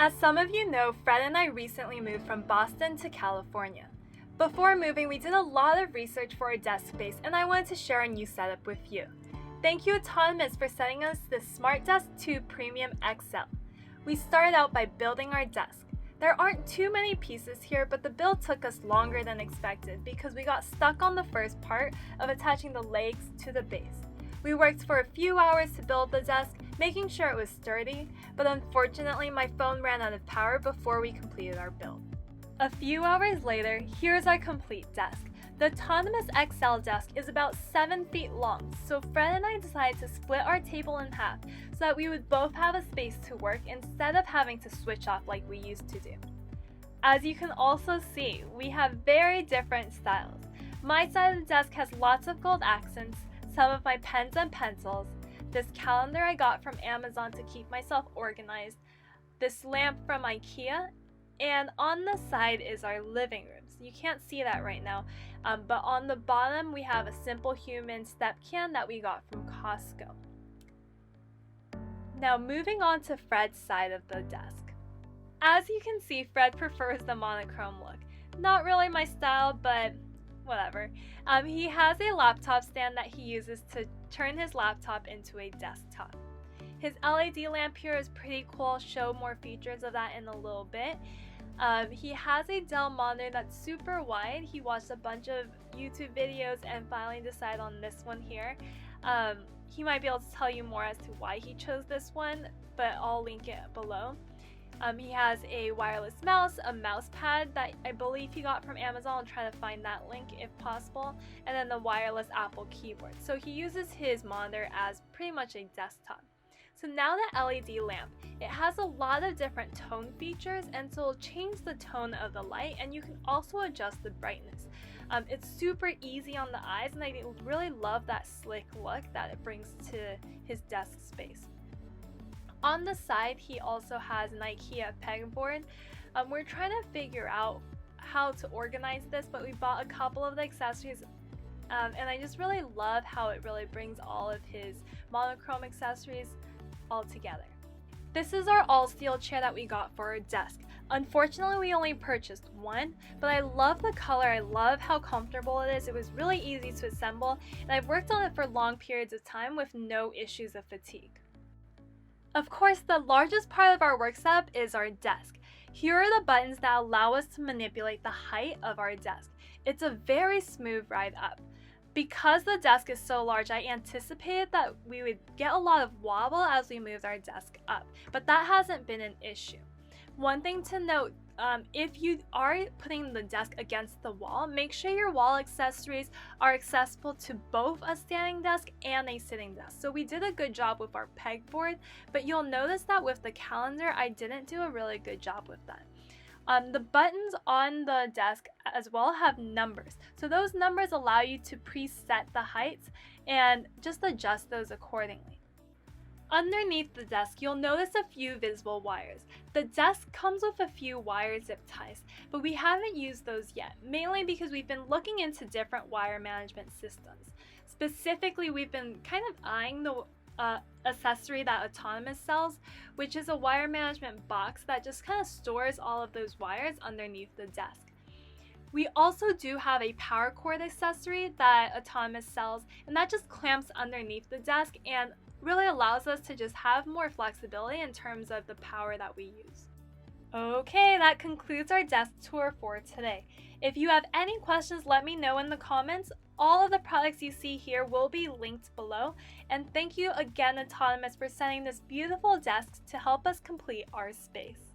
As some of you know, Fred and I recently moved from Boston to California. Before moving, we did a lot of research for our desk space, and I wanted to share a new setup with you. Thank you Autonomous for sending us this Smart Desk 2 Premium XL. We started out by building our desk. There aren't too many pieces here, but the build took us longer than expected because we got stuck on the first part of attaching the legs to the base. We worked for a few hours to build the desk, making sure it was sturdy, but unfortunately my phone ran out of power before we completed our build. A few hours later, here's our complete desk. The Autonomous XL desk is about 7 feet long, so Fred and I decided to split our table in half so that we would both have a space to work instead of having to switch off like we used to do. As you can also see, we have very different styles. My side of the desk has lots of gold accents, some of my pens and pencils, this calendar I got from Amazon to keep myself organized, this lamp from IKEA, and on the side is our living room. So you can't see that right now, but on the bottom we have a Simple Human step can that we got from Costco. Now moving on to Fred's side of the desk. As you can see, Fred prefers the monochrome look. Not really my style, but whatever. He has a laptop stand that he uses to turn his laptop into a desktop. His LED lamp here is pretty cool. I'll show more features of that in a little bit. He has a Dell monitor that's super wide. He watched a bunch of YouTube videos and finally decided on this one here. He might be able to tell you more as to why he chose this one, but I'll link it below. He has a wireless mouse, a mouse pad that I believe he got from Amazon. I'll try to find that link if possible, and then the wireless Apple keyboard. So he uses his monitor as pretty much a desktop. So now the LED lamp, it has a lot of different tone features, and so it'll change the tone of the light, and you can also adjust the brightness. It's super easy on the eyes, and I really love that slick look that it brings to his desk space. On the side, he also has an IKEA pegboard. We're trying to figure out how to organize this, but we bought a couple of the accessories, and I just really love how it really brings all of his monochrome accessories all together. This is our all steel chair that we got for our desk. Unfortunately, we only purchased one, but I love the color. I love how comfortable it is. It was really easy to assemble, and I've worked on it for long periods of time with no issues of fatigue. Of course, the largest part of our work setup is our desk. Here are the buttons that allow us to manipulate the height of our desk. It's a very smooth ride up. Because the desk is so large, I anticipated that we would get a lot of wobble as we moved our desk up, but that hasn't been an issue. One thing to note, if you are putting the desk against the wall, make sure your wall accessories are accessible to both a standing desk and a sitting desk. So we did a good job with our pegboard, but you'll notice that with the calendar, I didn't do a really good job with that. The buttons on the desk as well have numbers. So those numbers allow you to preset the heights and just adjust those accordingly. Underneath the desk, you'll notice a few visible wires. The desk comes with a few wire zip ties, but we haven't used those yet, mainly because we've been looking into different wire management systems. Specifically, we've been kind of eyeing the accessory that Autonomous sells, which is a wire management box that just kind of stores all of those wires underneath the desk. We also do have a power cord accessory that Autonomous sells, and that just clamps underneath the desk and really allows us to just have more flexibility in terms of the power that we use. Okay, that concludes our desk tour for today. If you have any questions, let me know in the comments. All of the products you see here will be linked below. And thank you again, Autonomous, for sending this beautiful desk to help us complete our space.